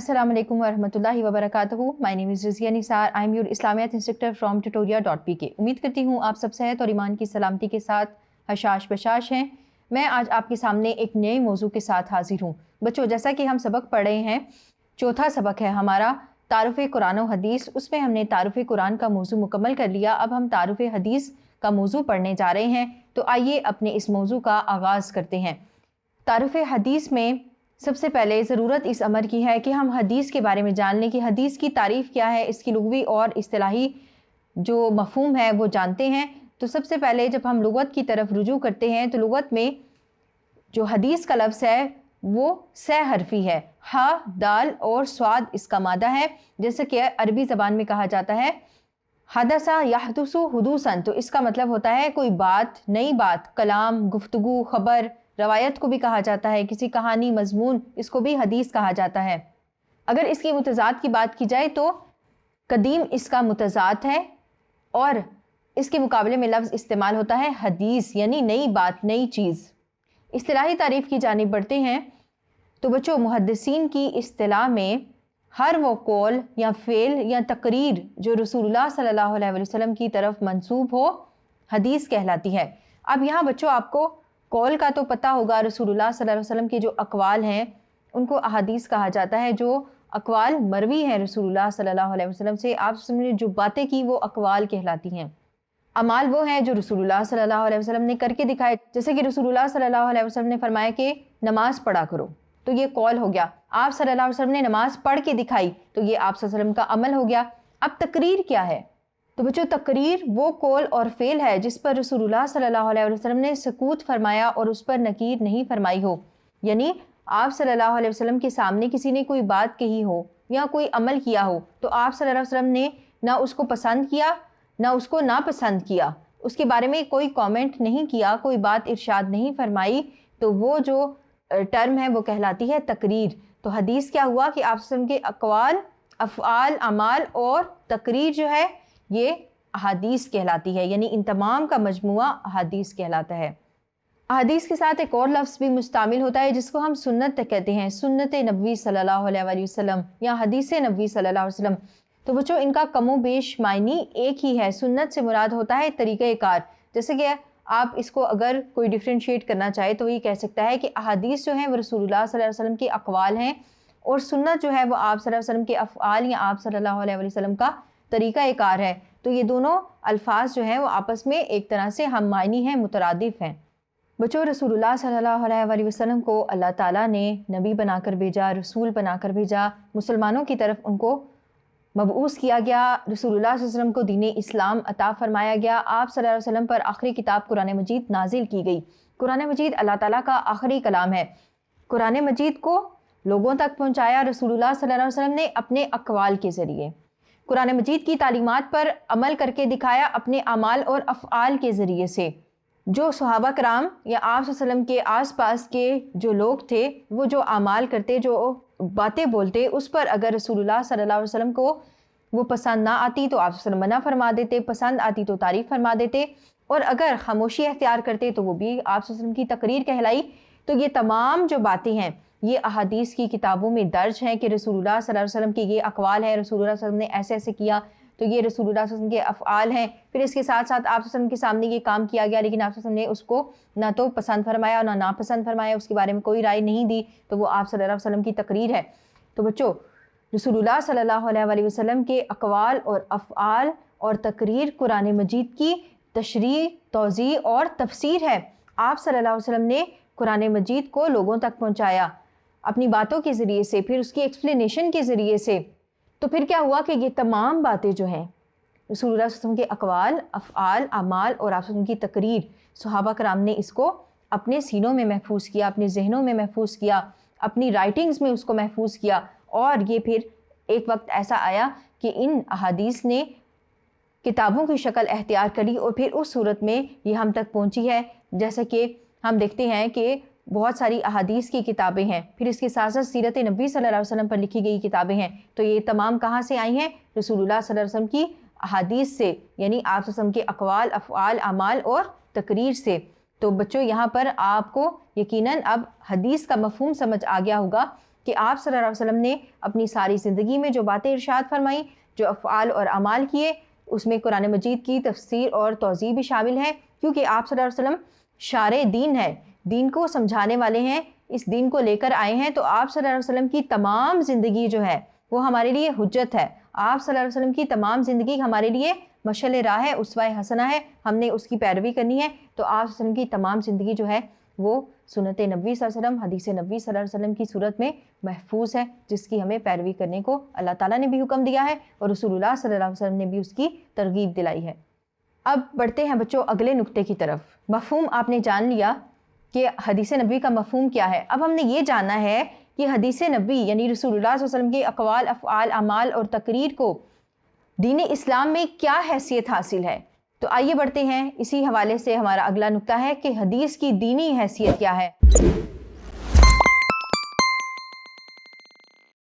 Assalamu alaikum wa rahmatullahi wa barakatuhu. My name is Rizia Nisar. I am your Islamiyat instructor from tutoria.pk. उम्मीद करती हूँ आप सब सेहत और ईमान की सलामती के साथ हशाश बशाश हैं। मैं आज आपके सामने एक नए मौजू के साथ हाजिर हूँ। बच्चों, जैसा कि हम सबक पढ़ रहे हैं, चौथा सबक है हमारा तारुफ़ कुरान व हदीस। उसमें हमने तारुफ़ कुरान का मौजू मुकम्मल कर लिया। अब हम तारुफ़ हदीस का मौजू पढ़ने जा रहे हैं। तो आइए अपने इस मौजू का आगाज़ करते हैं। तारुफ़ हदीस में सबसे पहले ज़रूरत इस अमर की है कि हम हदीस के बारे में जान लें कि हदीस की तारीफ़ क्या है, इसकी लुग़वी और इस्तिलाही जो मफ़हूम है वो जानते हैं। तो सबसे पहले जब हम लुग़त की तरफ रुजू करते हैं तो लुग़त में जो हदीस का लफ्ज़ है वो सह हरफ़ी है। हा, दाल और स्वाद इसका मादा है। जैसे कि अरबी ज़बान में कहा जाता है हदसा यहदुसु हुदूसन, तो इसका मतलब होता है कोई बात, नई बात, कलाम, गुफ्तगू, ख़बर। रवायत को भी कहा जाता है, किसी कहानी, मजमून, इसको भी हदीस कहा जाता है। अगर इसकी मुतज़ाद की बात की जाए तो कदीम इसका मुतज़ाद है और इसके मुकाबले में लफ्ज़ इस्तेमाल होता है हदीस, यानी नई बात, नई चीज़। इस्तिलाही तारीफ़ की जानिब बढ़ते हैं तो बच्चों, मुहद्दिसीन की इस्तिलाह में हर वो कौल या फ़ेल या तकरीर जो रसूलुल्लाह सल्लल्लाहु अलैहि वसल्लम की तरफ मंसूब हो, हदीस कहलाती है। अब यहाँ बच्चों आपको कौल का तो पता होगा, रसूलुल्लाह सल्लल्लाहु अलैहि वसल्लम के जो अक़वाल हैं उनको अहादीस कहा जाता है। जो अक़वाल मरवी हैं रसूलुल्लाह सल्लल्लाहु अलैहि वसल्लम से, आप ने जो बातें की वो अक़वाल कहलाती हैं। अमाल वो हैं जो रसूलुल्लाह सल्लल्लाहु अलैहि वसल्लम ने करके दिखाए। जैसे कि रसूलुल्लाह सल्लल्लाहु अलैहि वसल्लम ने फरमाया कि नमाज़ पढ़ा करो, तो ये कौल हो गया। आप सल्लल्लाहु अलैहि वसल्लम ने नमाज़ पढ़ के दिखाई, तो ये आप सल्लल्लाहु अलैहि वसल्लम का अमल हो गया। अब तकरीर क्या है? तो बच्चों, तकरीर वो कौल और फ़ेल है जिस पर रसूलुल्लाह सल्लल्लाहु अलैहि वसल्लम ने सकूत फरमाया और उस पर नकीर नहीं फरमाई हो। यानी आप सल्लल्लाहु अलैहि वसल्लम के सामने किसी ने कोई बात कही हो या कोई अमल किया हो, तो आप सल्लल्लाहु अलैहि वसल्लम ने ना उसको पसंद किया ना उसको नापसंद किया, उसके बारे में कोई कमेंट नहीं किया, कोई बात इरशाद नहीं फरमाई, तो वो जो टर्म है वो कहलाती है तकरीर। तो हदीस क्या हुआ कि आप वसल्लम के अक़वाल, अफ़आल, अमाल और तकरीर जो है ये अहादीस कहलाती है, यानी इन तमाम का मजमुआ अहादीस कहलाता है। अहादीस के साथ एक और लफ्ज़ भी मुस्तामिल होता है जिसको हम सुन्नत कहते हैं, सुन्नत नबवी सल्लल्लाहु अलैहि वसल्लम या हदीस नबवी सल्लल्लाहु अलैहि वसल्लम। तो बच्चों, इनका कमो बेश मायनी एक ही है। सुन्नत से मुराद होता है तरीक़े-ए-कार। जैसे कि आप इसको अगर कोई डिफ्रेंशिएट करना चाहे तो ये कह सकता है कि अहादीस जो हैं वो रसूलुल्लाह सल्लल्लाहु अलैहि वसल्लम के अक़वाल हैं और सुन्नत जो है वो आप सल्लल्लाहु अलैहि वसल्लम के अफ़आल या आप सल्लल्लाहु अलैहि वसल्लम का तरीक़ा-ए-कार है। तो ये दोनों अल्फाज जो हैं वो आपस में एक तरह से हम मायनी हैं, मुतरादिफ हैं। बच्चों, रसूलुल्लाह सल्लल्लाहु अलैहि वसल्लम को अल्लाह ताला ने नबी बनाकर भेजा, रसूल बनाकर भेजा, मुसलमानों की तरफ उनको मबऊस किया गया। रसूलुल्लाह सल्लल्लाहु अलैहि वसल्लम को दीन इस्लाम अता फरमाया गया। आप सल्लल्लाहु अलैहि वसल्लम पर आखिरी किताब कुरान मजीद नाजिल की गई। कुरान मजीद अल्लाह ताला का आखिरी कलाम है। कुरान मजीद को लोगों तक पहुँचाया रसूलुल्लाह सल्लल्लाहु अलैहि वसल्लम ने अपने अक़वाल के ज़रिए। कुरान मजीद की तालीमात पर अमल करके दिखाया अपने अमाल और अफ़आल के ज़रिए से। जो सहाबा कराम या आप सल्लल्लाहु अलैहि वसल्लम के आसपास के जो लोग थे वो जो अमाल करते, जो बातें बोलते, उस पर अगर रसूलुल्लाह सल्लल्लाहु अलैहि वसल्लम को वो पसंद ना आती तो आप सल्लल्लाहु अलैहि वसल्लम मना फरमा देते, पसंद आती तो तारीफ़ फरमा देते, और अगर खामोशी अख्तियार करते तो वो भी आप सल्लल्लाहु अलैहि वसल्लम की तकरीर कहलाई। तो ये तमाम जो बातें हैं ये अहादीस की किताबों में दर्ज हैं कि रसूलुल्लाह सल्लल्लाहु अलैहि वसल्लम के ये अक़वाल है, रसूलुल्लाह सल्लल्लाहु अलैहि वसल्लम ने ऐसे ऐसे किया, तो ये रसूलुल्लाह सल्लल्लाहु अलैहि वसल्लम के अफ़आल हैं। फिर इसके साथ साथ आप सल्लल्लाहु अलैहि वसल्लम के सामने ये काम किया गया लेकिन आप सल्लल्लाहु अलैहि वसल्लम ने उसको ना तो पसंद फरमाया ना नापसंद फरमाया, उसके बारे में कोई राय नहीं दी, तो वो आप सल्लल्लाहु अलैहि वसल्लम की तकरीर है। तो बच्चों, रसूलुल्लाह सल्लल्लाहु अलैहि वसल्लम के अक़वाल और अफ़आल और तकरीर कुरान मजीद की तशरीह, तौज़ीह और तफसीर है। आप सल्लल्लाहु अलैहि वसल्लम ने कुरान मजीद को लोगों तक पहुँचाया अपनी बातों के ज़रिए से, फिर उसकी एक्सप्लेनेशन के ज़रिए से। तो फिर क्या हुआ कि ये तमाम बातें जो हैं रसूलुल्लाह सल्लल्लाहु अलैहि वसल्लम के अक़वाल, अफ़आल, अमाल और आप की तकरीर, सहाबा कराम ने इसको अपने सीनों में महफूज किया, अपने जहनों में महफूज किया, अपनी राइटिंग्स में उसको महफूज किया। और ये फिर एक वक्त ऐसा आया कि इन अहादीस ने किताबों की शक्ल एख्तियार करी और फिर उस सूरत में ये हम तक पहुंची है। जैसे कि हम देखते हैं कि बहुत सारी अहादीस की किताबें हैं, फिर इसके साथ साथ सीरत नबी सल्लल्लाहु अलैहि वसल्लम पर लिखी गई किताबें हैं। तो ये तमाम कहाँ से आई हैं? रसूलुल्लाह सल्लल्लाहु अलैहि वसल्लम की अहादीस से, यानी आप सल्लल्लाहु अलैहि वसल्लम के अक़वाल, अफ़आल, अमाल और तकरीर से। तो बच्चों, यहाँ पर आपको यकीनन अब हदीस का मफ़हूम समझ आ गया होगा کہ آپ صلی اللہ علیہ وسلم نے اپنی ساری زندگی میں جو باتیں ارشاد فرمائیں، جو افعال اور اعمال کیے، اس میں قرآن مجید کی تفسیر اور توضیح بھی شامل ہے، کیونکہ آپ صلی اللہ علیہ وسلم شارع دین ہے، دین کو سمجھانے والے ہیں، اس دین کو لے کر آئے ہیں۔ تو آپ صلی اللہ علیہ وسلم کی تمام زندگی جو ہے وہ ہمارے لیے حجت ہے۔ آپ صلی اللہ علیہ وسلم کی تمام زندگی ہمارے لیے مشعل راہ ہے، اسوہ حسنہ ہے، ہم نے اس کی پیروی کرنی ہے۔ تو آپ صلی اللہ علیہ وسلم کی تمام زندگی جو ہے وہ سنت نبوی صلی اللہ علیہ وسلم، حدیث نبوی صلی اللہ علیہ وسلم کی صورت میں محفوظ ہے، جس کی ہمیں پیروی کرنے کو اللہ تعالیٰ نے بھی حکم دیا ہے اور رسول اللہ صلی اللہ علیہ وسلم نے بھی اس کی ترغیب دلائی ہے۔ اب بڑھتے ہیں بچوں اگلے نقطے کی طرف۔ مفہوم آپ نے جان لیا کہ حدیث نبوی کا مفہوم کیا ہے۔ اب ہم نے یہ جاننا ہے کہ حدیث نبوی یعنی رسول اللہ صلی اللہ علیہ وسلم کے اقوال، افعال، اعمال اور تقریر کو دین اسلام میں کیا حیثیت حاصل ہے۔ تو آئیے بڑھتے ہیں، اسی حوالے سے ہمارا اگلا نقطہ ہے کہ حدیث کی دینی حیثیت کیا ہے۔